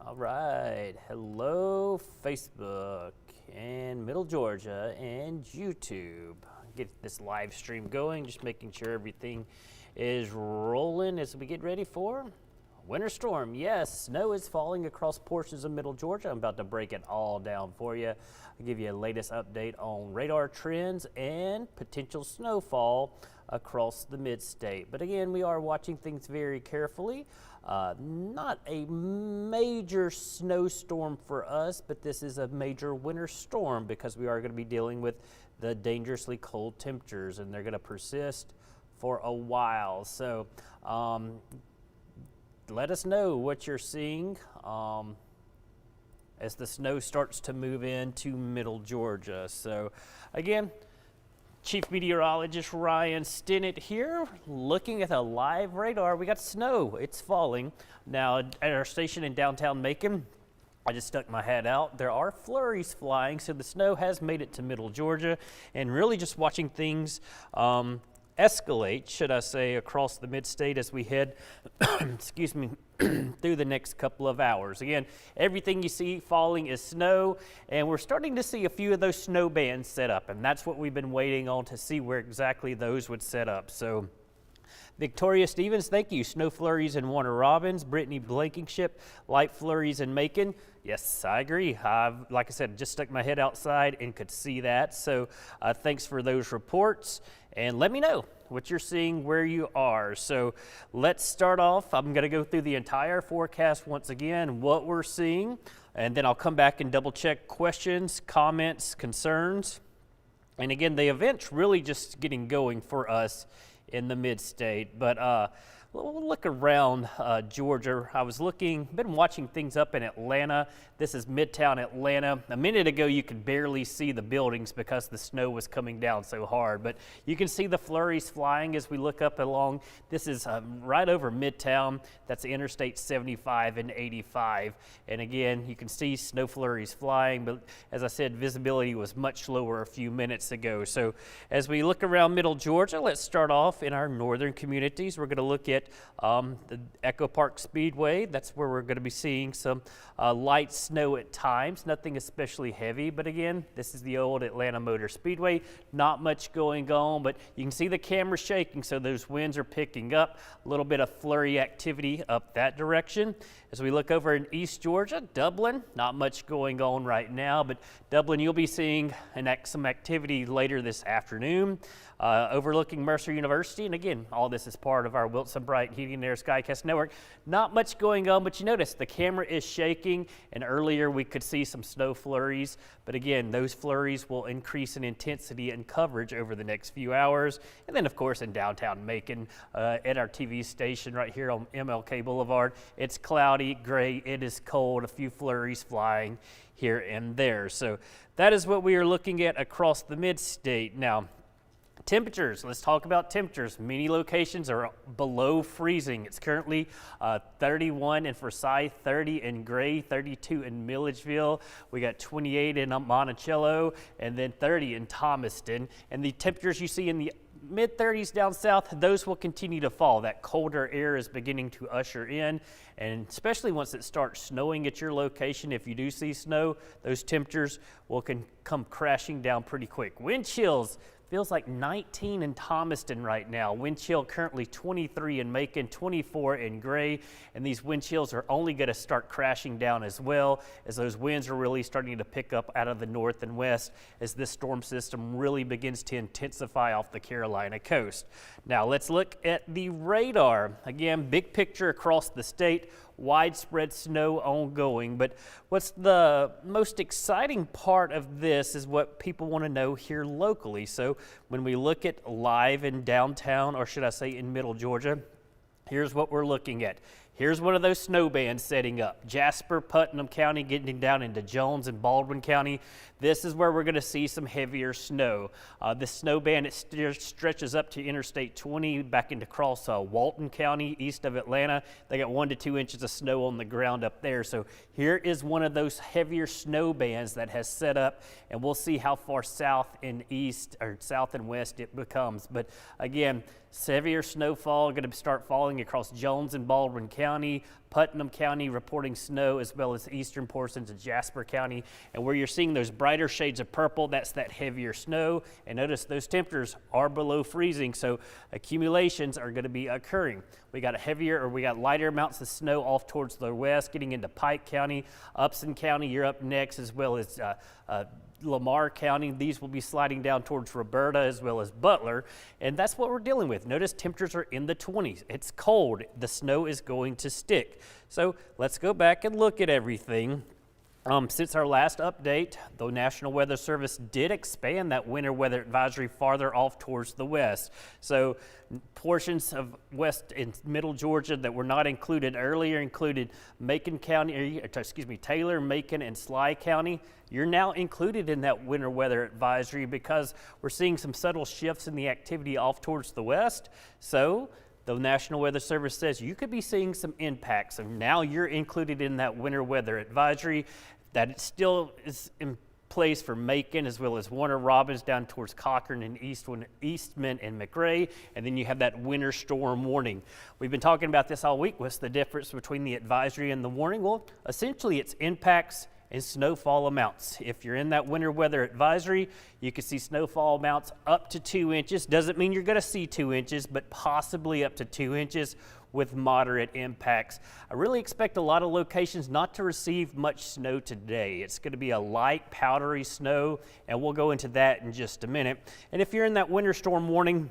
All right, hello Facebook and Middle Georgia and YouTube. Get this live stream going, just making sure everything is rolling as we get ready for winter storm. Yes, snow is falling across portions of Middle Georgia. I'm about to break it all down for you. I'll give you a latest update on radar trends and potential snowfall across the mid-state. But again, we are watching things very carefully. Not a major snowstorm for us, but this is a major winter storm because we are going to be dealing with the dangerously cold temperatures, and they're going to persist for a while. So let us know what you're seeing as the snow starts to move into Middle Georgia. So again, Chief Meteorologist Ryan Stinnett here, looking at a live radar. We got snow, it's falling. Now at our station in downtown Macon, I just stuck my head out. There are flurries flying, so the snow has made it to Middle Georgia, and really just watching things escalate, should I say, across the mid-state as we head, excuse me, through the next couple of hours. Again, everything you see falling is snow, and we're starting to see a few of those snow bands set up, and that's what we've been waiting on to see where exactly those would set up. So Victoria Stevens, thank you. Snow flurries in Warner Robins. Brittany Blankenship, light flurries in Macon. Yes, I agree. Like I said, just stuck my head outside and could see that. So thanks for those reports. And let me know what you're seeing where you are. So let's start off. I'm going to go through the entire forecast once again, what we're seeing, and then I'll come back and double check questions, comments, concerns. And again, the event's really just getting going for us in the mid-state, but we'll look around Georgia. I was been watching things up in Atlanta. This is Midtown Atlanta. A minute ago, you could barely see the buildings because the snow was coming down so hard, but you can see the flurries flying as we look up along. This is right over Midtown. That's Interstate 75 and 85. And again, you can see snow flurries flying, but as I said, visibility was much lower a few minutes ago. So as we look around Middle Georgia, let's start off in our northern communities. We're going to look at the Echo Park Speedway. That's where we're going to be seeing some light snow at times, nothing especially heavy, but again, this is the old Atlanta Motor Speedway. Not much going on, but you can see the camera shaking, so those winds are picking up. A little bit of flurry activity up that direction. As we look over in East Georgia, Dublin, not much going on right now, but Dublin, you'll be seeing some activity later this afternoon. Overlooking Mercer University, and again, all this is part of our Wilson Bright Heating and Air Skycast Network. Not much going on, but you notice the camera is shaking, and earlier we could see some snow flurries, but again, those flurries will increase in intensity and coverage over the next few hours. And then of course in downtown Macon, at our TV station right here on MLK Boulevard, it's cloudy, gray, it is cold, a few flurries flying here and there. So that is what we are looking at across the mid-state. Now, temperatures, let's talk about temperatures. Many locations are below freezing. It's currently 31 in Forsyth, 30 in Gray, 32 in Milledgeville. We got 28 in Monticello, and then 30 in Thomaston. And the temperatures you see in the mid-30s down south, those will continue to fall. That colder air is beginning to usher in, and especially once it starts snowing at your location, if you do see snow, those temperatures will come crashing down pretty quick. Wind chills, feels like 19 in Thomaston right now. Wind chill currently 23 in Macon, 24 in Gray, and these wind chills are only going to start crashing down as well as those winds are really starting to pick up out of the north and west as this storm system really begins to intensify off the Carolina coast. Now let's look at the radar. Again, big picture across the state. Widespread snow ongoing, but what's the most exciting part of this is what people want to know here locally. So when we look at live in downtown, or should I say in Middle Georgia, here's what we're looking at. Here's one of those snow bands setting up. Jasper, Putnam County, getting down into Jones and Baldwin County. This is where we're going to see some heavier snow. This snow band, it stretches up to Interstate 20 back into across Walton County, east of Atlanta. They got 1 to 2 inches of snow on the ground up there. So here is one of those heavier snow bands that has set up, and we'll see how far south and east or south and west it becomes. But again, severe snowfall going to start falling across Jones and Baldwin County, Putnam County reporting snow, as well as eastern portions of Jasper County. And where you're seeing those brighter shades of purple, that's that heavier snow. And notice those temperatures are below freezing, so accumulations are going to be occurring. We got lighter amounts of snow off towards the west, getting into Pike County, Upson County, you're up next, as well as Lamar County. These will be sliding down towards Roberta as well as Butler, and that's what we're dealing with. Notice temperatures are in the 20s. It's cold. The snow is going to stick. So let's go back and look at everything. Since our last update, the National Weather Service did expand that winter weather advisory farther off towards the west. So portions of west and middle Georgia that were not included earlier included Taylor, Macon, and Sly County. You're now included in that winter weather advisory because we're seeing some subtle shifts in the activity off towards the west. So the National Weather Service says you could be seeing some impacts, and now you're included in that winter weather advisory. That it still is in place for Macon, as well as Warner Robins down towards Cochran and Eastman and McRae, and then you have that winter storm warning. We've been talking about this all week. What's the difference between the advisory and the warning? Well, essentially it's impacts and snowfall amounts. If you're in that winter weather advisory, you can see snowfall amounts up to 2 inches. Doesn't mean you're going to see 2 inches, but possibly up to 2 inches with moderate impacts. I really expect a lot of locations not to receive much snow today. It's going to be a light, powdery snow, and we'll go into that in just a minute. And if you're in that winter storm warning,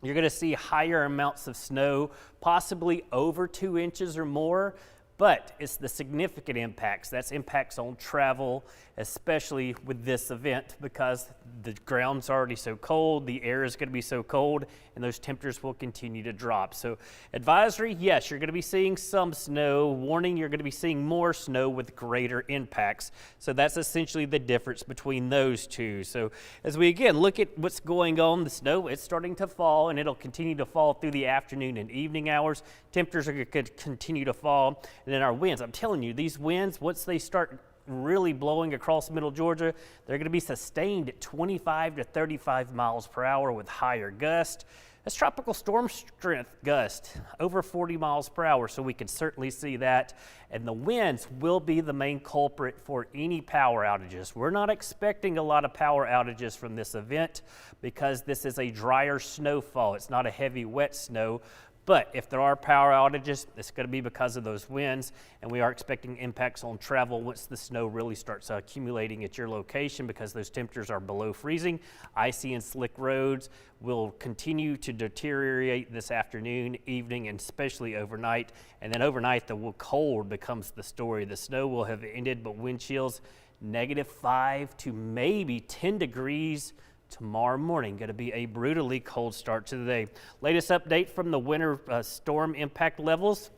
you're going to see higher amounts of snow, possibly over 2 inches or more. But it's the significant impacts. That's impacts on travel, especially with this event, because the ground's already so cold, the air is going to be so cold, and those temperatures will continue to drop. So advisory, yes, you're going to be seeing some snow. Warning, you're going to be seeing more snow with greater impacts. So that's essentially the difference between those two. So as we again look at what's going on, the snow, it's starting to fall, and it'll continue to fall through the afternoon and evening hours. Temperatures are going to continue to fall. And then our winds, I'm telling you, these winds, once they start really blowing across middle Georgia, they're going to be sustained at 25 to 35 miles per hour with higher gusts. That's tropical storm strength gust, over 40 miles per hour, so we can certainly see that. And the winds will be the main culprit for any power outages. We're not expecting a lot of power outages from this event because this is a drier snowfall. It's not a heavy, wet snow. But if there are power outages, it's going to be because of those winds, and we are expecting impacts on travel once the snow really starts accumulating at your location because those temperatures are below freezing. Icy and slick roads will continue to deteriorate this afternoon, evening, and especially overnight. And then overnight, the cold becomes the story. The snow will have ended, but wind chills -5 to maybe 10 degrees tomorrow morning. Going to be a brutally cold start to the day. Latest update from the winter storm impact levels.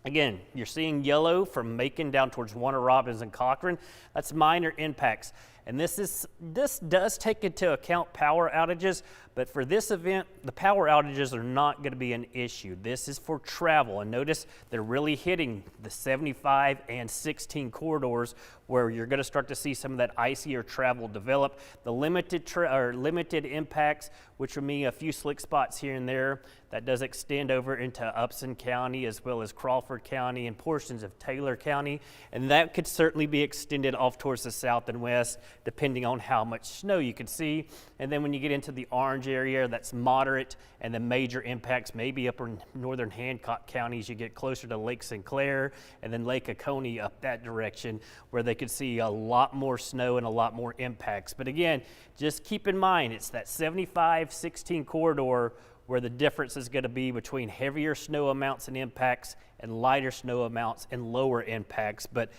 Again, you're seeing yellow from Macon down towards Warner Robins and Cochran. That's minor impacts. And this does take into account power outages, but for this event, the power outages are not going to be an issue. This is for travel, and notice they're really hitting the 75 and 16 corridors where you're going to start to see some of that icier travel develop. The limited impacts, which will mean a few slick spots here and there, that does extend over into Upson County as well as Crawford County and portions of Taylor County, and that could certainly be extended off towards the south and west depending on how much snow you can see. And then when you get into the orange area, that's moderate, and the major impacts maybe upper northern Hancock counties. You get closer to Lake Sinclair and then Lake Oconee up that direction where they could see a lot more snow and a lot more impacts. But again, just keep in mind, it's that 75-16 corridor where the difference is going to be between heavier snow amounts and impacts and lighter snow amounts and lower impacts. But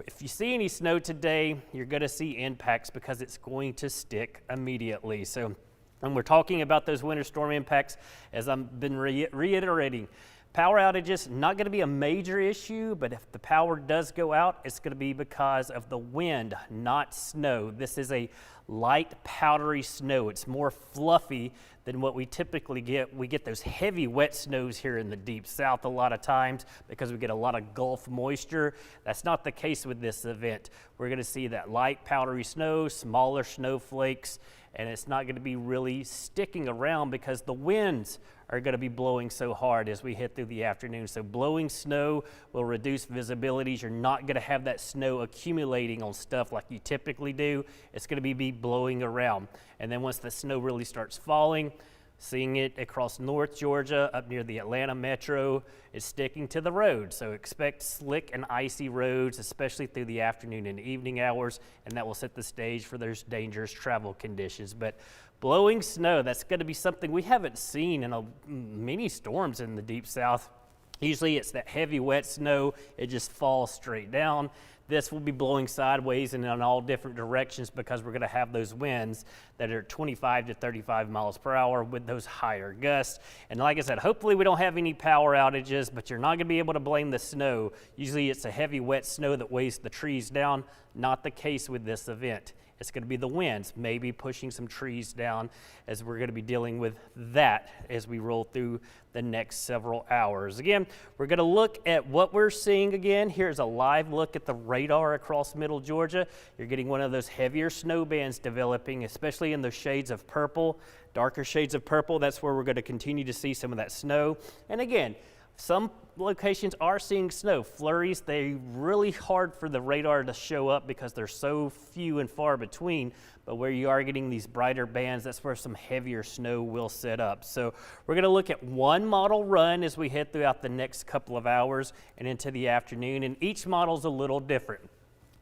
if you see any snow today, you're going to see impacts because it's going to stick immediately. So when we're talking about those winter storm impacts, as I've been reiterating, Power outages, not going to be a major issue, but if the power does go out, it's going to be because of the wind, not snow. This is a light, powdery snow. It's more fluffy than what we typically get. We get those heavy wet snows here in the deep south a lot of times because we get a lot of Gulf moisture. That's not the case with this event. We're going to see that light, powdery snow, smaller snowflakes, and it's not going to be really sticking around because the winds are going to be blowing so hard as we hit through the afternoon. So blowing snow will reduce visibilities. You're not going to have that snow accumulating on stuff like you typically do. It's going to be blowing around. And then once the snow really starts falling, seeing it across North Georgia, up near the Atlanta metro, is sticking to the road. So expect slick and icy roads, especially through the afternoon and evening hours, and that will set the stage for those dangerous travel conditions. But blowing snow, that's going to be something we haven't seen in many storms in the deep south. Usually it's that heavy wet snow, it just falls straight down. This will be blowing sideways and in all different directions because we're going to have those winds that are 25 to 35 miles per hour with those higher gusts. And like I said, hopefully we don't have any power outages, but you're not going to be able to blame the snow. Usually it's a heavy wet snow that weighs the trees down. Not the case with this event. It's going to be the winds maybe pushing some trees down, as we're going to be dealing with that as we roll through the next several hours. Again, we're going to look at what we're seeing again. Here's a live look at the radar across middle Georgia. You're getting one of those heavier snow bands developing, especially in the shades of purple, darker shades of purple. That's where we're going to continue to see some of that snow. And again, some locations are seeing snow flurries. They're really hard for the radar to show up because they're so few and far between. But where you are getting these brighter bands, that's where some heavier snow will set up. So we're going to look at one model run as we head throughout the next couple of hours and into the afternoon. And each model is a little different.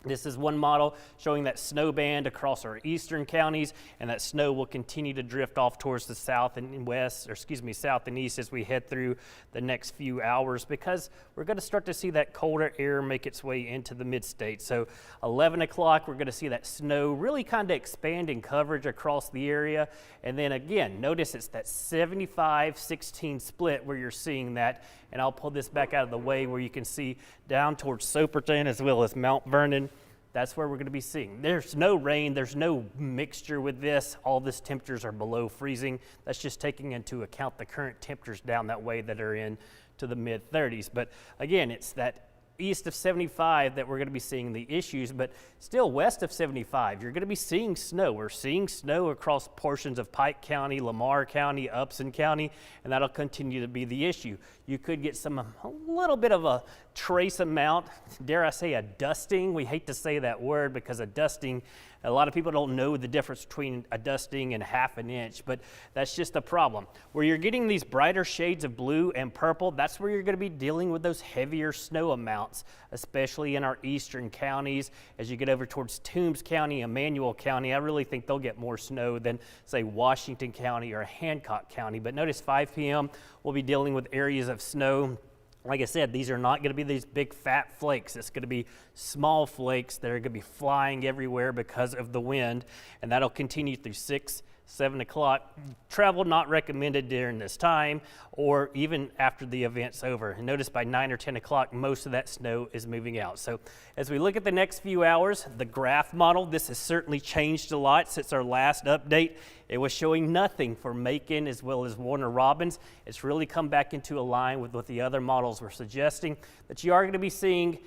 This is one model showing that snow band across our eastern counties, and that snow will continue to drift off towards the south and west, or excuse me, south and east as we head through the next few hours, because we're going to start to see that colder air make its way into the mid-state. So 11 o'clock, we're going to see that snow really kind of expand in coverage across the area. And then again, notice it's that 75-16 split where you're seeing that. And I'll pull this back out of the way where you can see down towards Soperton as well as Mount Vernon. That's where we're going to be seeing. There's no rain, there's no mixture with this. All these temperatures are below freezing. That's just taking into account the current temperatures down that way that are in to the mid 30s. But again, it's that east of 75 that we're going to be seeing the issues, but still west of 75, you're going to be seeing snow. We're seeing snow across portions of Pike County, Lamar County, Upson County, and that'll continue to be the issue. You could get a little bit of a trace amount, dare I say a dusting. We hate to say that word because a dusting, a lot of people don't know the difference between a dusting and half an inch, but that's just a problem. Where you're getting these brighter shades of blue and purple, that's where you're going to be dealing with those heavier snow amounts, especially in our eastern counties. As you get over towards Toombs County, Emmanuel County, I really think they'll get more snow than, say, Washington County or Hancock County. But notice 5 p.m., we'll be dealing with areas of snow. Like I said, these are not going to be these big fat flakes. It's going to be small flakes that are going to be flying everywhere because of the wind, and that'll continue through 6, 7 o'clock. Travel not recommended during this time or even after the event's over. And notice by 9 or 10 o'clock, most of that snow is moving out. So as we look at the next few hours, the graph model, this has certainly changed a lot since our last update. It was showing nothing for Macon as well as Warner Robins. It's really come back into a line with what the other models were suggesting, that you are going to be seeing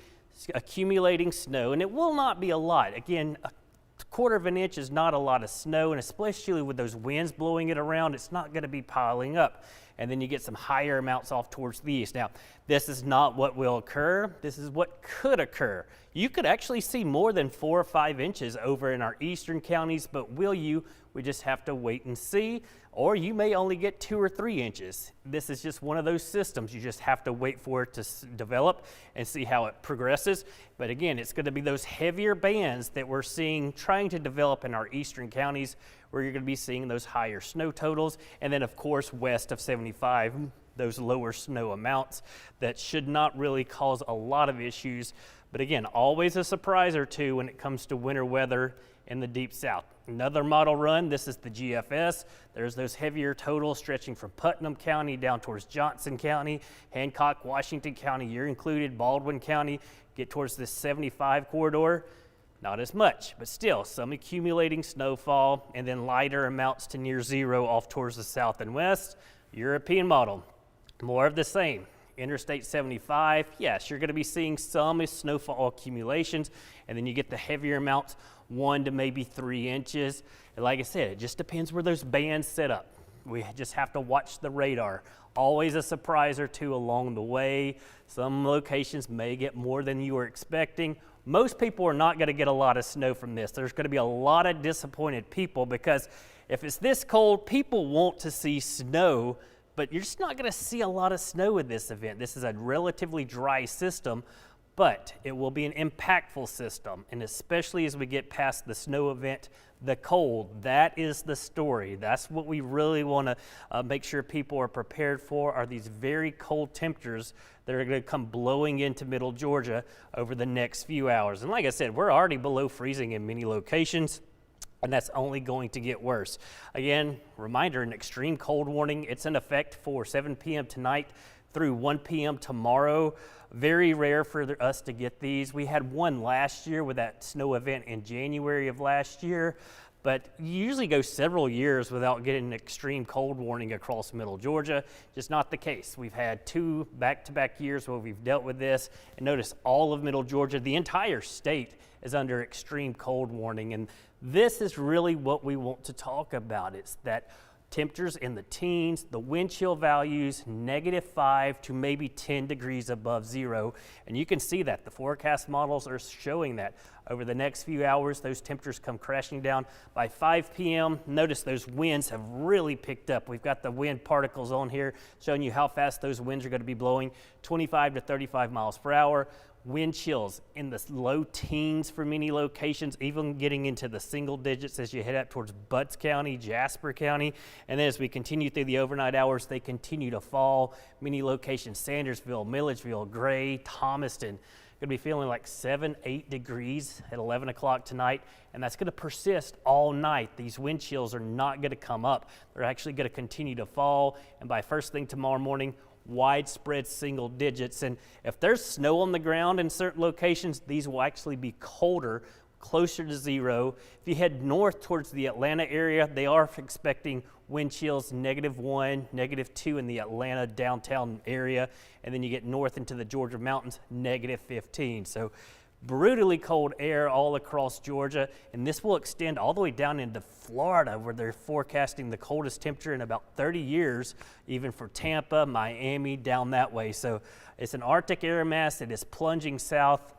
accumulating snow, and it will not be a lot. Again, a quarter of an inch is not a lot of snow, and especially with those winds blowing it around, it's not going to be piling up. And then you get some higher amounts off towards the east. Now, this is not what will occur. This is what could occur. You could actually see more than 4 or 5 inches over in our eastern counties, but will you? We just have to wait and see. Or you may only get 2 or 3 inches. This is just one of those systems. You just have to wait for it to develop and see how it progresses. But again, it's going to be those heavier bands that we're seeing trying to develop in our eastern counties, where you're going to be seeing those higher snow totals. And then, of course, west of 75, those lower snow amounts that should not really cause a lot of issues. But again, always a surprise or two when it comes to winter weather in the deep south. Another model run, this is the GFS. There's those heavier totals stretching from Putnam County down towards Johnson County, Hancock, Washington County, you're included, Baldwin County, get towards this 75 corridor. Not as much, but still some accumulating snowfall, and then lighter amounts to near zero off towards the south and west. European model, more of the same. Interstate 75, yes, you're going to be seeing some snowfall accumulations, and then you get the heavier amounts, 1 to maybe 3 inches. And like I said, it just depends where those bands set up. We just have to watch the radar. Always a surprise or two along the way. Some locations may get more than you were expecting. Most people are not going to get a lot of snow from this. There's going to be a lot of disappointed people, because if it's this cold, people want to see snow, but you're just not going to see a lot of snow with this event. This is a relatively dry system, but it will be an impactful system, and especially as we get past the snow event, the cold, that is the story. That's what we really want to make sure people are prepared for, are these very cold temperatures that are going to come blowing into middle Georgia over the next few hours. And like I said, we're already below freezing in many locations, and that's only going to get worse. Again, reminder, an extreme cold warning. It's in effect for 7 p.m. tonight through 1 p.m. tomorrow. Very rare for us to get these. We had one last year with that snow event in January of last year, but you usually go several years without getting an extreme cold warning across middle Georgia. Just not the case. We've had 2 back-to-back years where we've dealt with this, and notice all of middle Georgia, the entire state is under extreme cold warning, and this is really what we want to talk about. It's that temperatures in the teens, the wind chill values, -5 to maybe 10 degrees above zero. And you can see that the forecast models are showing that over the next few hours, those temperatures come crashing down. By 5 p.m., notice those winds have really picked up. We've got the wind particles on here showing you how fast those winds are going to be blowing, 25 to 35 miles per hour. Wind chills in the low teens for many locations, even getting into the single digits as you head up towards Butts County, Jasper County. And then as we continue through the overnight hours, they continue to fall. Many locations, Sandersville, Milledgeville, Gray, Thomaston, going to be feeling like 7, 8 degrees at 11 o'clock tonight, and that's going to persist all night. These wind chills are not going to come up. They're actually going to continue to fall, and by first thing tomorrow morning, widespread single digits. And if there's snow on the ground in certain locations, these will actually be colder, closer to zero. If you head north towards the Atlanta area, they are expecting wind chills -1, -2 in the Atlanta downtown area. And then you get north into the Georgia mountains, -15. So brutally cold air all across Georgia, and this will extend all the way down into Florida, where they're forecasting the coldest temperature in about 30 years, even for Tampa, Miami, down that way. So it's an Arctic air mass that is plunging south,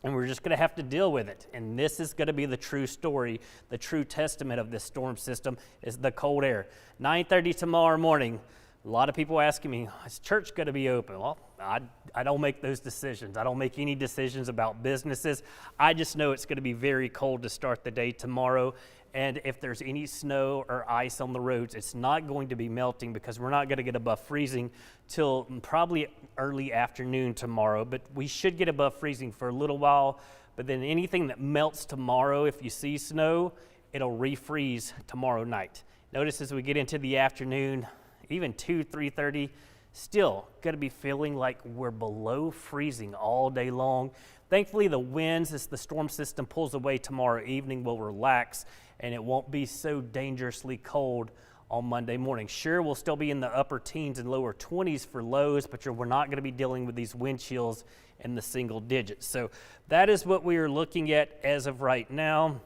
and we're just going to have to deal with it. And this is going to be the true story, the true testament of this storm system is the cold air. 9:30 tomorrow morning. A lot of people asking me, is church going to be open? Well, I don't make those decisions. I don't make any decisions about businesses. I just know it's going to be very cold to start the day tomorrow. And if there's any snow or ice on the roads, it's not going to be melting, because we're not going to get above freezing till probably early afternoon tomorrow. But we should get above freezing for a little while. But then anything that melts tomorrow, if you see snow, it'll refreeze tomorrow night. Notice as we get into the afternoon, even 2, 3:30, still going to be feeling like we're below freezing all day long. Thankfully, the winds, as the storm system pulls away tomorrow evening, will relax, and it won't be so dangerously cold on Monday morning. Sure, we'll still be in the upper teens and lower 20s for lows, but we're not going to be dealing with these wind chills in the single digits. So that is what we are looking at as of right now.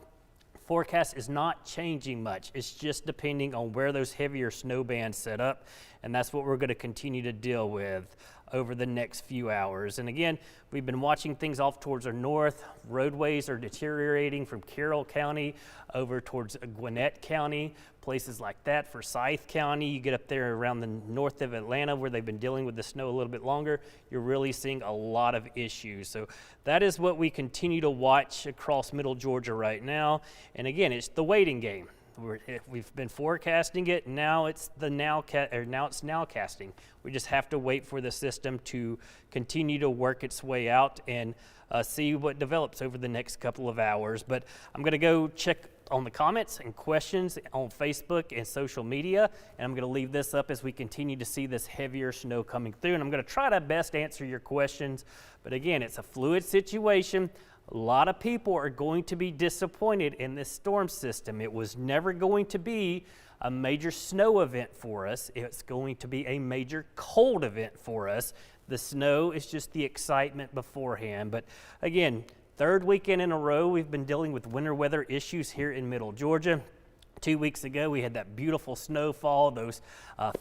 Forecast is not changing much. It's just depending on where those heavier snow bands set up, and that's what we're going to continue to deal with over the next few hours. And again, we've been watching things off towards our north. Roadways are deteriorating from Carroll County over towards Gwinnett County, places like that. Forsyth County, you get up there around the north of Atlanta where they've been dealing with the snow a little bit longer, you're really seeing a lot of issues. So that is what we continue to watch across middle Georgia right now. And again, it's the waiting game. We've been forecasting it. Now it's nowcasting. We just have to wait for the system to continue to work its way out and see what develops over the next couple of hours. But I'm going to go check on the comments and questions on Facebook and social media, and I'm going to leave this up as we continue to see this heavier snow coming through, and I'm going to try to best answer your questions. But again, it's a fluid situation. A lot of people are going to be disappointed in this storm system. It was never going to be a major snow event for us. It's going to be a major cold event for us. The snow is just the excitement beforehand. But again, third weekend in a row, we've been dealing with winter weather issues here in Middle Georgia. 2 weeks ago, we had that beautiful snowfall, those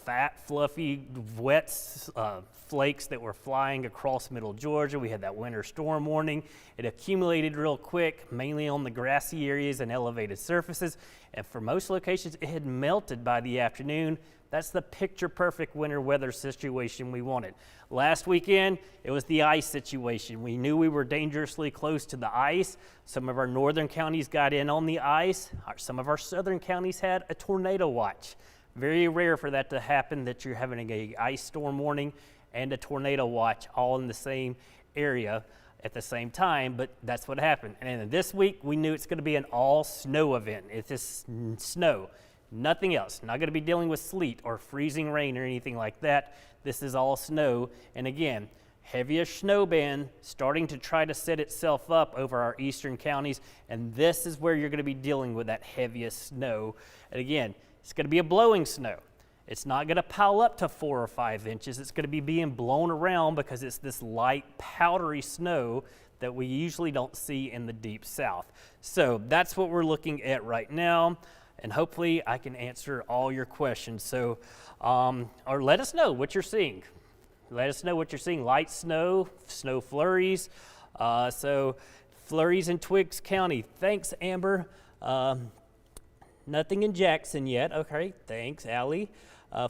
fat, fluffy, wet flakes that were flying across Middle Georgia. We had that winter storm warning. It accumulated real quick, mainly on the grassy areas and elevated surfaces. And for most locations, it had melted by the afternoon. That's the picture-perfect winter weather situation we wanted. Last weekend, it was the ice situation. We knew we were dangerously close to the ice. Some of our northern counties got in on the ice. Some of our southern counties had a tornado watch. Very rare for that to happen, that you're having an ice storm warning and a tornado watch all in the same area at the same time, but that's what happened. And this week, we knew it's going to be an all-snow event. It's just snow. Nothing else. Not going to be dealing with sleet or freezing rain or anything like that. This is all snow. And again, heaviest snow band starting to try to set itself up over our eastern counties. And this is where you're going to be dealing with that heaviest snow. And again, it's going to be a blowing snow. It's not going to pile up to 4 or 5 inches. It's going to be being blown around because it's this light, powdery snow that we usually don't see in the deep south. So that's what we're looking at right now. And hopefully I can answer all your questions. So, or let us know what you're seeing. Let us know what you're seeing. Light snow, snow flurries. So flurries in Twiggs County. Thanks, Amber. Nothing in Jackson yet. Okay, thanks, Allie.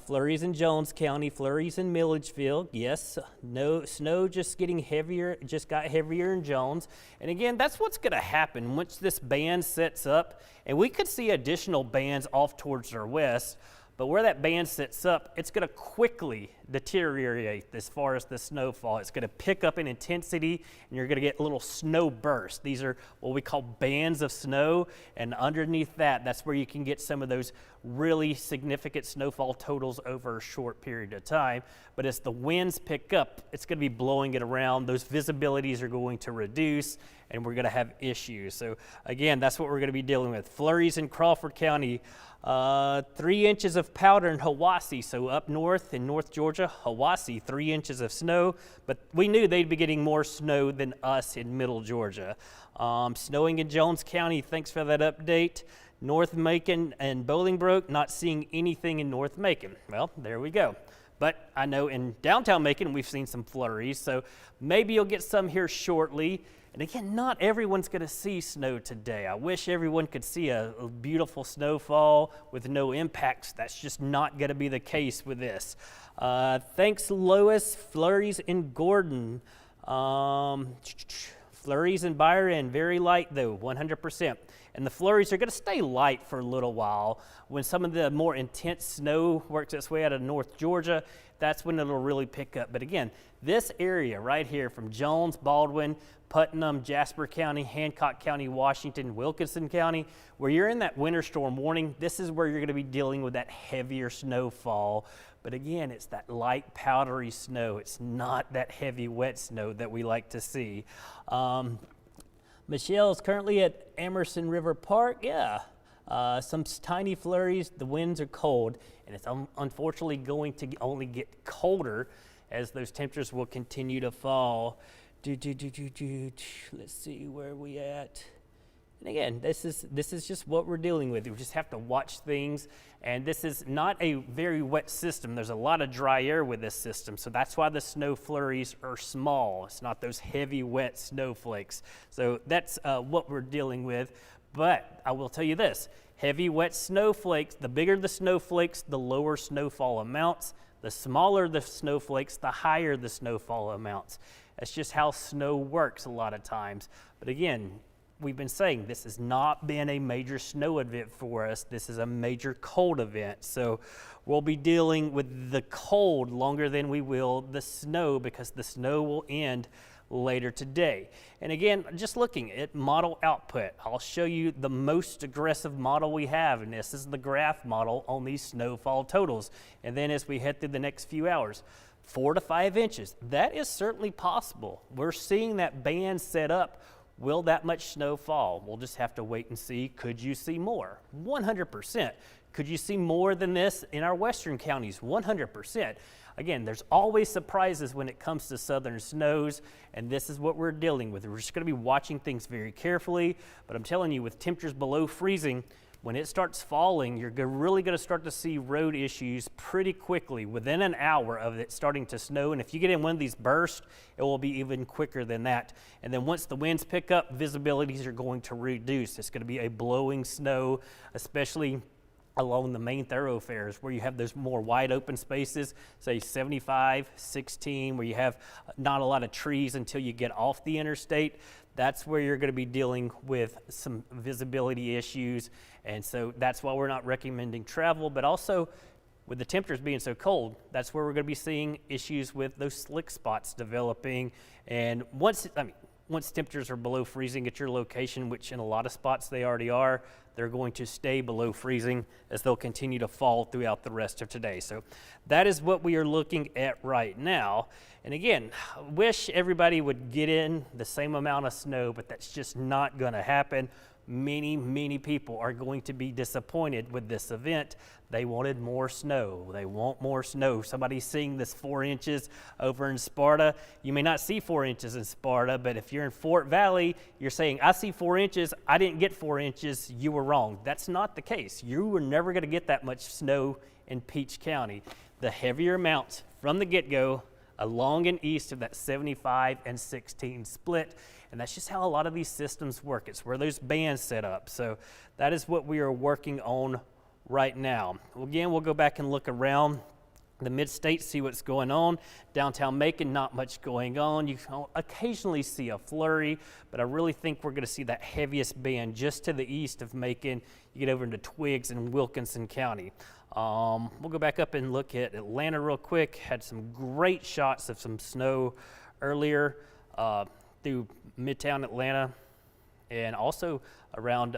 Flurries in Jones County, flurries in Milledgeville. Yes, no snow just getting heavier, just got heavier in Jones. And again, that's what's going to happen once this band sets up. And we could see additional bands off towards our west. But where that band sets up, it's going to quickly deteriorate as far as the snowfall. It's going to pick up in intensity, and you're going to get little snow bursts. These are what we call bands of snow, and underneath that, that's where you can get some of those really significant snowfall totals over a short period of time. But as the winds pick up, it's going to be blowing it around. Those visibilities are going to reduce, and we're going to have issues. So again, that's what we're going to be dealing with. Flurries in Crawford County. 3 inches of powder in Hiwassee, so up north in North Georgia, Hiwassee, 3 inches of snow, but we knew they'd be getting more snow than us in Middle Georgia. Snowing in Jones County, thanks for that update. North Macon and Bolingbroke, not seeing anything in North Macon. Well, there we go. But I know in downtown Macon, we've seen some flurries, so maybe you'll get some here shortly. And again, not everyone's going to see snow today. I wish everyone could see a beautiful snowfall with no impacts. That's just not going to be the case with this. Thanks, Lois. Flurries in Gordon. Flurries in Byron, very light though, 100%. And the flurries are going to stay light for a little while. When some of the more intense snow works its way out of North Georgia, that's when it'll really pick up. But again, this area right here from Jones, Baldwin, Putnam, Jasper County, Hancock County, Washington, Wilkinson County, where you're in that winter storm warning, this is where you're going to be dealing with that heavier snowfall. But again, it's that light powdery snow. It's not that heavy wet snow that we like to see. Michelle is currently at Emerson River Park. Yeah, some tiny flurries. The winds are cold, and it's unfortunately going to only get colder as those temperatures will continue to fall. Let's see where we at. And again, this is just what we're dealing with. We just have to watch things, and this is not a very wet system. There's a lot of dry air with this system, so that's why the snow flurries are small. It's not those heavy, wet snowflakes. So that's what we're dealing with. But I will tell you this, heavy, wet snowflakes, the bigger the snowflakes, the lower snowfall amounts. The smaller the snowflakes, the higher the snowfall amounts. That's just how snow works a lot of times. But again, we've been saying, this has not been a major snow event for us. This is a major cold event. So we'll be dealing with the cold longer than we will the snow, because the snow will end later today. And again, just looking at model output, I'll show you the most aggressive model we have, and this is the graph model on these snowfall totals. And then as we head through the next few hours, 4 to 5 inches, that is certainly possible. We're seeing that band set up. Will that much snow fall? We'll just have to wait and see. Could you see more? 100%. Could you see more than this in our western counties? 100%. Again, there's always surprises when it comes to southern snows, and this is what we're dealing with. We're just going to be watching things very carefully, but I'm telling you, with temperatures below freezing, when it starts falling, you're really going to start to see road issues pretty quickly, within an hour of it starting to snow. And if you get in one of these bursts, it will be even quicker than that. And then once the winds pick up, visibilities are going to reduce. It's going to be a blowing snow, especially along the main thoroughfares where you have those more wide open spaces, say 75, 16, where you have not a lot of trees until you get off the interstate. That's where you're going to be dealing with some visibility issues. And so that's why we're not recommending travel, but also with the temperatures being so cold, that's where we're going to be seeing issues with those slick spots developing. And once temperatures are below freezing at your location, which in a lot of spots they already are, they're going to stay below freezing as they'll continue to fall throughout the rest of today. So that is what we are looking at right now. And again, I wish everybody would get in the same amount of snow, but that's just not going to happen. Many people are going to be disappointed with this event. They wanted more snow. They want more snow. Somebody's seeing this 4 inches over in Sparta. You may not see 4 inches in Sparta, but if you're in Fort Valley, you're saying, I see 4 inches, I didn't get 4 inches, you were wrong. That's not the case. You were never going to get that much snow in Peach County. The heavier amounts from the get-go along and east of that 75 and 16 split. And that's just how a lot of these systems work. It's where those bands set up. So that is what we are working on right now. Again, we'll go back and look around the mid-state, see what's going on. Downtown Macon, not much going on. You can occasionally see a flurry, but I really think we're going to see that heaviest band just to the east of Macon. You get over into Twiggs and Wilkinson County. We'll go back up and look at Atlanta real quick. Had some great shots of some snow earlier through Midtown Atlanta, and also around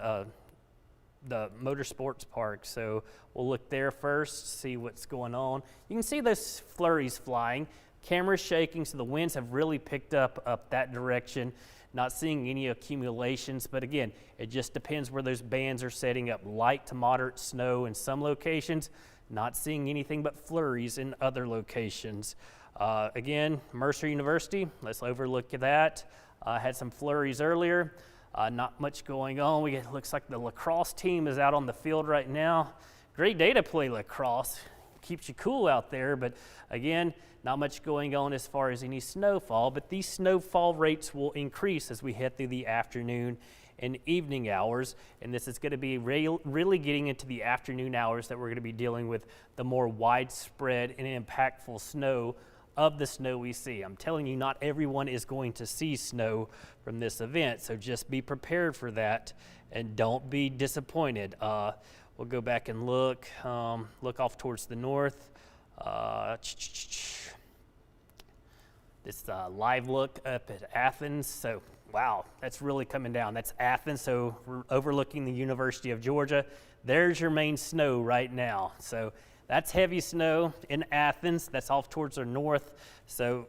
the Motorsports Park. So we'll look there first, see what's going on. You can see those flurries flying. Camera's shaking, so the winds have really picked up that direction. Not seeing any accumulations, but again, it just depends where those bands are setting up. Light to moderate snow in some locations, not seeing anything but flurries in other locations. Again, Mercer University, let's overlook that. Had some flurries earlier. Not much going on. It looks like the lacrosse team is out on the field right now. Great day to play lacrosse. Keeps you cool out there, but again, not much going on as far as any snowfall, but these snowfall rates will increase as we head through the afternoon and evening hours, and this is going to be really getting into the afternoon hours that we're going to be dealing with the more widespread and impactful snow of the snow we see. I'm telling you, not everyone is going to see snow from this event, so just be prepared for that and don't be disappointed. We'll go back and look off towards the north. This live look up at Athens. So, wow, that's really coming down. That's Athens, so we're overlooking the University of Georgia. There's your main snow right now. So that's heavy snow in Athens. That's off towards the north. So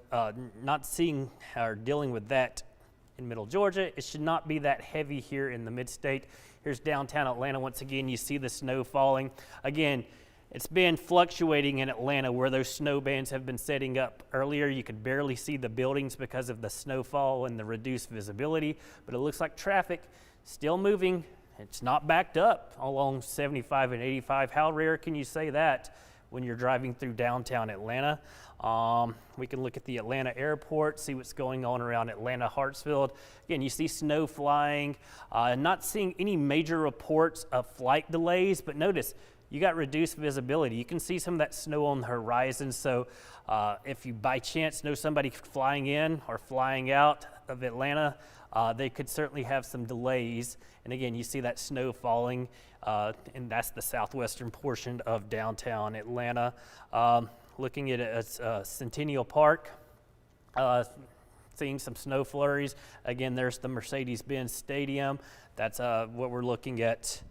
not seeing or dealing with that in middle Georgia. It should not be that heavy here in the mid-state. Here's downtown Atlanta. Once again, you see the snow falling. Again, it's been fluctuating in Atlanta where those snow bands have been setting up. Earlier, you could barely see the buildings because of the snowfall and the reduced visibility, but it looks like traffic still moving. It's not backed up along 75 and 85. How rare can you say that when you're driving through downtown Atlanta? We can look at the Atlanta airport, see what's going on around Atlanta Hartsfield. Again, you see snow flying. Not seeing any major reports of flight delays, but notice you got reduced visibility. You can see some of that snow on the horizon. So if you by chance know somebody flying in or flying out of Atlanta, they could certainly have some delays. And again, you see that snow falling, and that's the southwestern portion of downtown Atlanta. Looking at Centennial Park, seeing some snow flurries. Again, there's the Mercedes-Benz Stadium. That's what we're looking at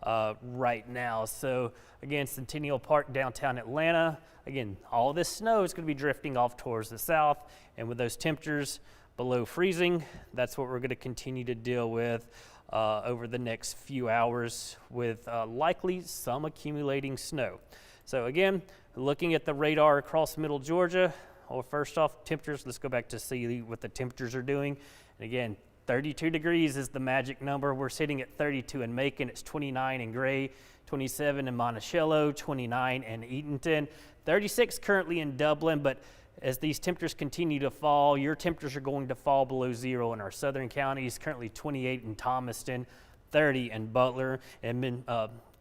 right now. So again, Centennial Park, downtown Atlanta. Again, all this snow is going to be drifting off towards the south, and with those temperatures below freezing, that's what we're going to continue to deal with over the next few hours, with likely some accumulating snow. So again, looking at the radar across middle Georgia. Well, first off, temperatures, let's go back to see what the temperatures are doing. And again, 32 degrees is the magic number. We're sitting at 32 in Macon. It's 29 in Gray, 27 in Monticello, 29 in Eatonton, 36 currently in Dublin. But as these temperatures continue to fall, your temperatures are going to fall below zero in our southern counties. Currently 28 in Thomaston, 30 in Butler, and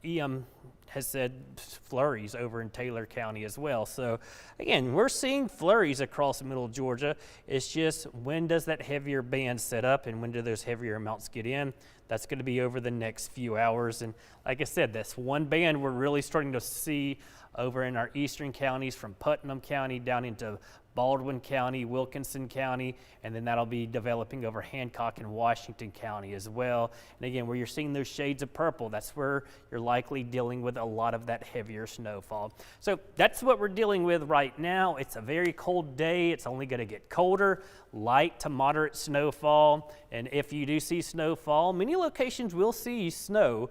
EM has said flurries over in Taylor County as well. So again, we're seeing flurries across middle Georgia. It's just, when does that heavier band set up and when do those heavier amounts get in? That's going to be over the next few hours. And like I said, that's one band we're really starting to see over in our eastern counties, from Putnam County down into Baldwin County, Wilkinson County, and then that'll be developing over Hancock and Washington County as well. And again, where you're seeing those shades of purple, that's where you're likely dealing with a lot of that heavier snowfall. So that's what we're dealing with right now. It's a very cold day. It's only going to get colder, light to moderate snowfall. And if you do see snowfall, many locations will see snow.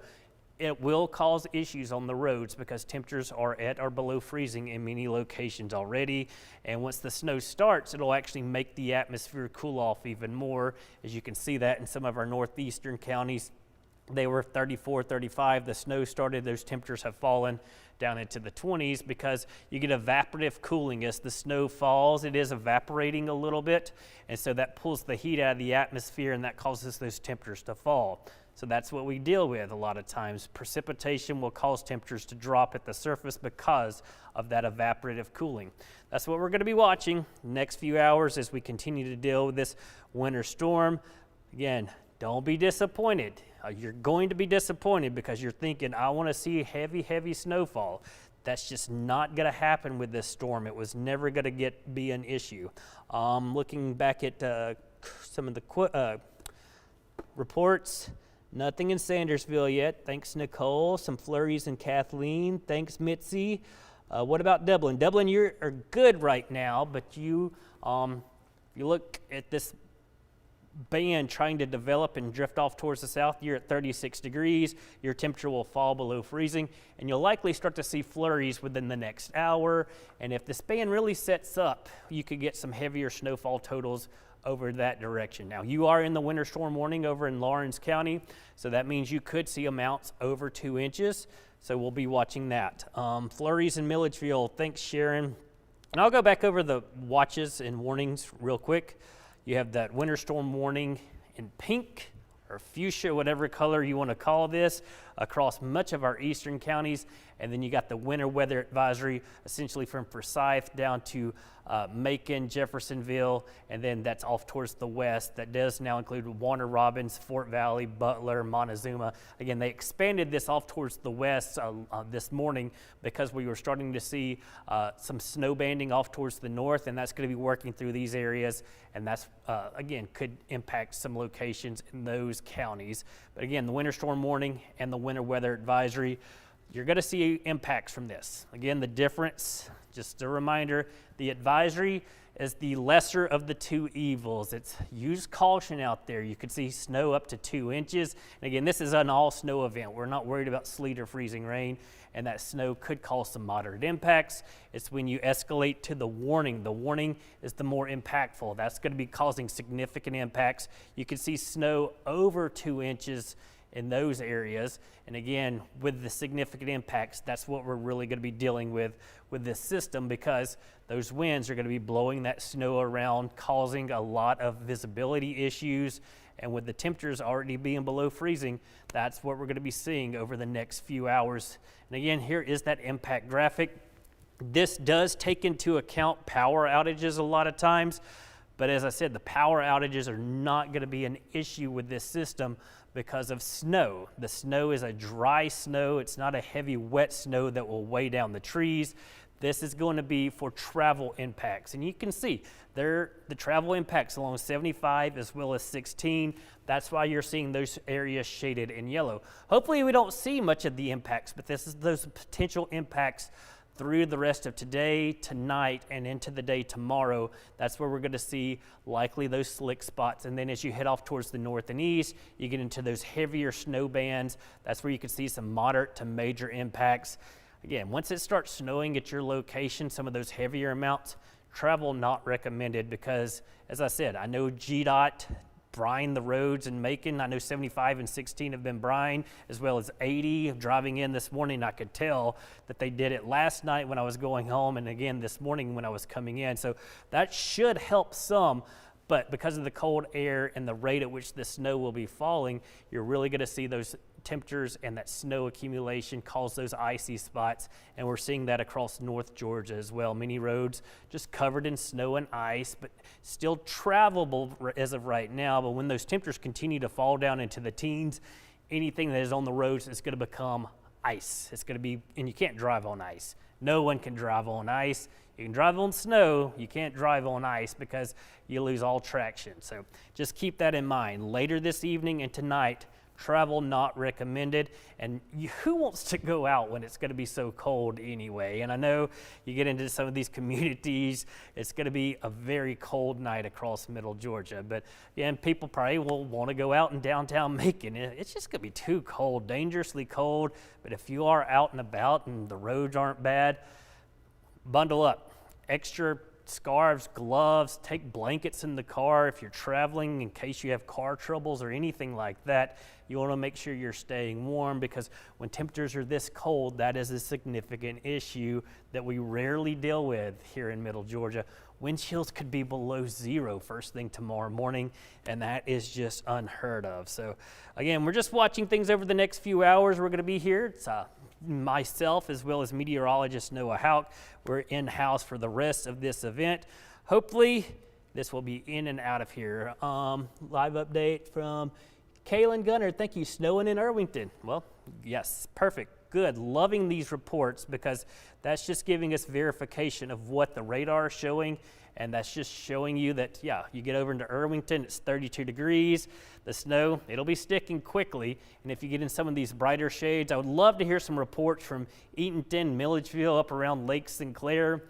It will cause issues on the roads because temperatures are at or below freezing in many locations already. And once the snow starts, it'll actually make the atmosphere cool off even more. As you can see that in some of our northeastern counties, they were 34, 35. The snow started, those temperatures have fallen down into the 20s because you get evaporative cooling. As the snow falls, it is evaporating a little bit, and so that pulls the heat out of the atmosphere, and that causes those temperatures to fall. So that's what we deal with a lot of times. Precipitation will cause temperatures to drop at the surface because of that evaporative cooling. That's what we're going to be watching next few hours as we continue to deal with this winter storm. Again, don't be disappointed. You're going to be disappointed because you're thinking, I want to see heavy, heavy snowfall. That's just not going to happen with this storm. It was never going to be an issue. Looking back at some of the reports, nothing in Sandersville yet. Thanks, Nicole. Some flurries in Kathleen. Thanks, Mitzi. What about Dublin? Dublin, you are good right now, but you look at this band trying to develop and drift off towards the south. You're at 36 degrees. Your temperature will fall below freezing, and you'll likely start to see flurries within the next hour. And if this band really sets up, you could get some heavier snowfall totals over that direction. Now, you are in the winter storm warning over in Lawrence County, so that means you could see amounts over 2 inches, so we'll be watching that. Flurries in Milledgeville, thanks, Sharon. And I'll go back over the watches and warnings real quick. You have that winter storm warning in pink or fuchsia, whatever color you want to call this, across much of our eastern counties. And then you got the winter weather advisory essentially from Forsyth down to Macon, Jeffersonville, and then that's off towards the west. That does now include Warner Robins, Fort Valley, Butler, Montezuma. Again, they expanded this off towards the west this morning because we were starting to see some snow banding off towards the north, and that's going to be working through these areas, and that's, again, could impact some locations in those counties. But again, the winter storm warning and the winter weather advisory, you're going to see impacts from this. Again, the difference, just a reminder, the advisory is the lesser of the two evils. It's use caution out there. You could see snow up to 2 inches. And again, this is an all snow event. We're not worried about sleet or freezing rain, and that snow could cause some moderate impacts. It's when you escalate to the warning. The warning is the more impactful. That's going to be causing significant impacts. You could see snow over 2 inches in those areas. And again, with the significant impacts, that's what we're really going to be dealing with this system, because those winds are going to be blowing that snow around, causing a lot of visibility issues. And with the temperatures already being below freezing, that's what we're going to be seeing over the next few hours. And again, here is that impact graphic. This does take into account power outages a lot of times, But as I said, the power outages are not going to be an issue with this system because of snow. The snow is a dry snow. It's not a heavy, wet snow that will weigh down the trees. This is going to be for travel impacts. And you can see there the travel impacts along 75 as well as 16. That's why you're seeing those areas shaded in yellow. Hopefully we don't see much of the impacts, but this is those potential impacts through the rest of today, tonight, and into the day tomorrow. That's where we're going to see likely those slick spots. And then as you head off towards the north and east, you get into those heavier snow bands. That's where you can see some moderate to major impacts. Again, once it starts snowing at your location, some of those heavier amounts, travel not recommended because, as I said, I know GDOT brine the roads in Macon. I know 75 and 16 have been brine, as well as 80. Driving in this morning, I could tell that they did it last night when I was going home and again this morning when I was coming in. So that should help some. But because of the cold air and the rate at which the snow will be falling, you're really going to see those temperatures and that snow accumulation cause those icy spots. And we're seeing that across North Georgia as well. Many roads just covered in snow and ice, but still travelable as of right now. But when those temperatures continue to fall down into the teens, anything that is on the roads is going to become ice. It's going to be, and you can't drive on ice. No one can drive on ice. You can drive on snow, you can't drive on ice because you lose all traction. So just keep that in mind. Later this evening and tonight, travel not recommended. And who wants to go out when it's going to be so cold anyway? And I know you get into some of these communities, it's going to be a very cold night across middle Georgia. But again, people probably will want to go out in downtown Macon. It's just going to be too cold, dangerously cold. But if you are out and about and the roads aren't bad, bundle up. Extra scarves, gloves, take blankets in the car if you're traveling in case you have car troubles or anything like that. You want to make sure you're staying warm because when temperatures are this cold, that is a significant issue that we rarely deal with here in middle Georgia. Wind chills could be below zero first thing tomorrow morning, and that is just unheard of. So again, we're just watching things over the next few hours. We're going to be here. It's myself as well as meteorologist Noah Houck. We're in-house for the rest of this event. Hopefully this will be in and out of here. Live update from Kaylin Gunner. Thank you. Snowing in Irvington. Well, yes, perfect. Good. Loving these reports because that's just giving us verification of what the radar is showing. And that's just showing you that, yeah, you get over into Irvington, it's 32 degrees. The snow, it'll be sticking quickly. And if you get in some of these brighter shades, I would love to hear some reports from Eatonton, Milledgeville, up around Lake Sinclair.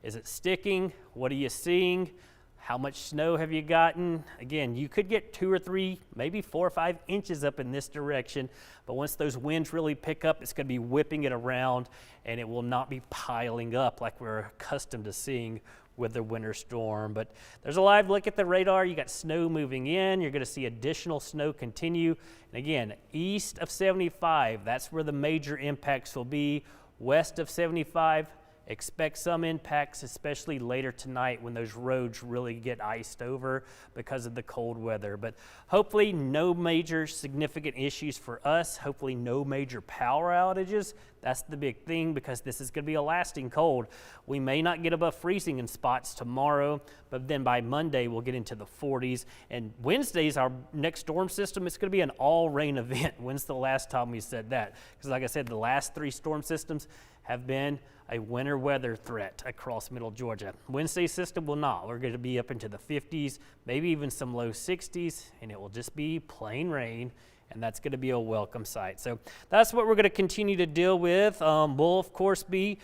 Is it sticking? What are you seeing? How much snow have you gotten? Again, you could get 2 or 3, maybe 4 or 5 inches up in this direction. But once those winds really pick up, it's going to be whipping it around and it will not be piling up like we're accustomed to seeing with the winter storm. But there's a live look at the radar. You got snow moving in. You're going to see additional snow continue. And again, east of 75, that's where the major impacts will be. West of 75, expect some impacts, especially later tonight when those roads really get iced over because of the cold weather. But hopefully no major significant issues for us. Hopefully no major power outages. That's the big thing because this is going to be a lasting cold. We may not get above freezing in spots tomorrow, but then by Monday we'll get into the 40s. And Wednesday's our next storm system. It's going to be an all-rain event. When's the last time we said that? Because like I said, the last 3 storm systems have been a winter weather threat across middle Georgia. Wednesday's system will not. We're going to be up into the 50s, maybe even some low 60s, and it will just be plain rain, and that's going to be a welcome sight. So that's what we're going to continue to deal with. We'll, of course, be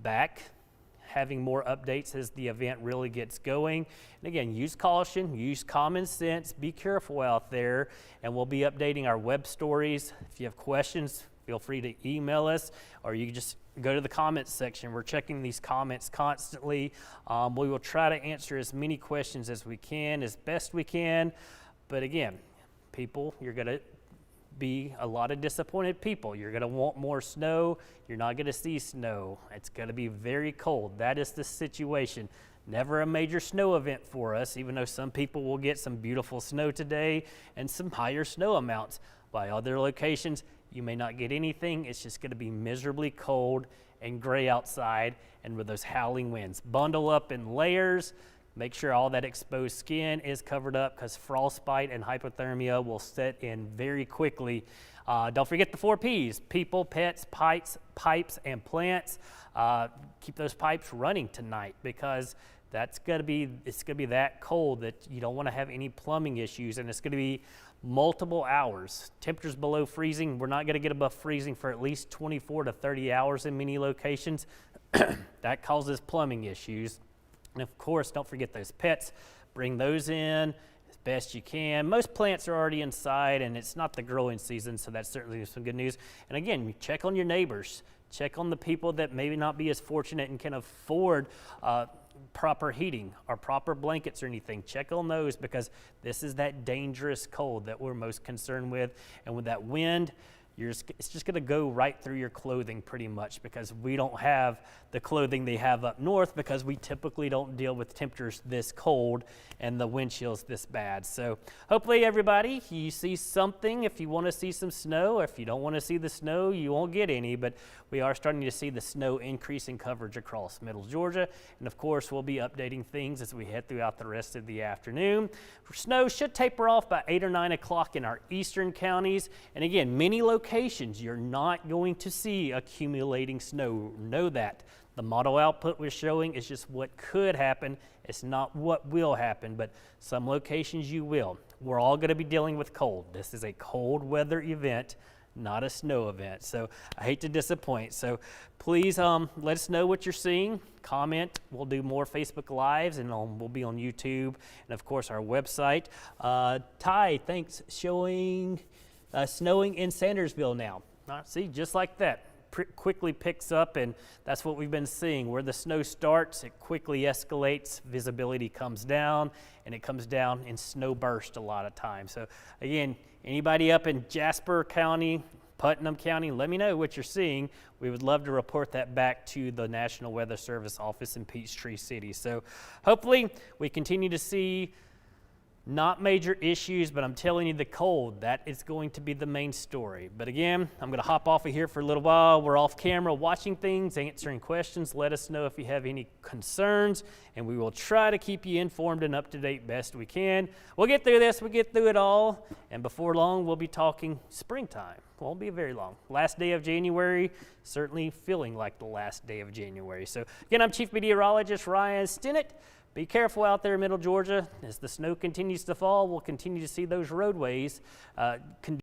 back having more updates as the event really gets going. And again, use caution, use common sense, be careful out there, and we'll be updating our web stories. If you have questions, feel free to email us, or you can just go to the comments section. We're checking these comments constantly. We will try to answer as many questions as we can, as best we can. But again, people, you're going to be a lot of disappointed people. You're going to want more snow. You're not going to see snow. It's going to be very cold. That is the situation. Never a major snow event for us, even though some people will get some beautiful snow today and some higher snow amounts. By other locations, you may not get anything. It's just going to be miserably cold and gray outside and with those howling winds. Bundle up in layers. Make sure all that exposed skin is covered up, because frostbite and hypothermia will set in very quickly. Don't forget the 4 Ps: people, pets, pipes, and plants. Keep those pipes running tonight, because it's gonna be that cold that you don't want to have any plumbing issues, and it's going to be multiple hours. Temperatures below freezing. We're not going to get above freezing for at least 24 to 30 hours in many locations. That causes plumbing issues. And of course, don't forget those pets. Bring those in as best you can. Most plants are already inside, and it's not the growing season, so that's certainly some good news. And again, check on your neighbors. Check on the people that maybe not be as fortunate and can afford proper heating or proper blankets or anything. Check on those, because this is that dangerous cold that we're most concerned with. And with that wind, it's just going to go right through your clothing pretty much, because we don't have the clothing they have up north, because we typically don't deal with temperatures this cold and the wind chills this bad. So hopefully everybody, you see something. If you want to see some snow, or if you don't want to see the snow, you won't get any, but we are starting to see the snow increase in coverage across middle Georgia. And of course, we'll be updating things as we head throughout the rest of the afternoon. Snow should taper off by 8 or 9 o'clock in our eastern counties. And again, many locations you're not going to see accumulating snow. Know that. The model output we're showing is just what could happen. It's not what will happen, but some locations you will. We're all going to be dealing with cold. This is a cold weather event, not a snow event. So I hate to disappoint. So please let us know what you're seeing. Comment. We'll do more Facebook Lives, and we'll be on YouTube and, of course, our website. Ty, thanks. Showing snowing in Sandersville now. See, just like that. Quickly picks up, and that's what we've been seeing. Where the snow starts, it quickly escalates, visibility comes down, and it comes down in snow burst a lot of times. So again, anybody up in Jasper County, Putnam County, let me know what you're seeing. We would love to report that back to the National Weather Service office in Peachtree City. So hopefully we continue to see not major issues, but I'm telling you, the cold, that is going to be the main story. But again, I'm going to hop off of here for a little while. We're off camera watching things, answering questions. Let us know if you have any concerns, and we will try to keep you informed and up to date best we can. We'll get through this. We'll get through it all. And before long, we'll be talking springtime. Won't be very long. Last day of January, certainly feeling like the last day of January. So again, I'm Chief Meteorologist Ryan Stinnett. Be careful out there in middle Georgia. As the snow continues to fall, we'll continue to see those roadways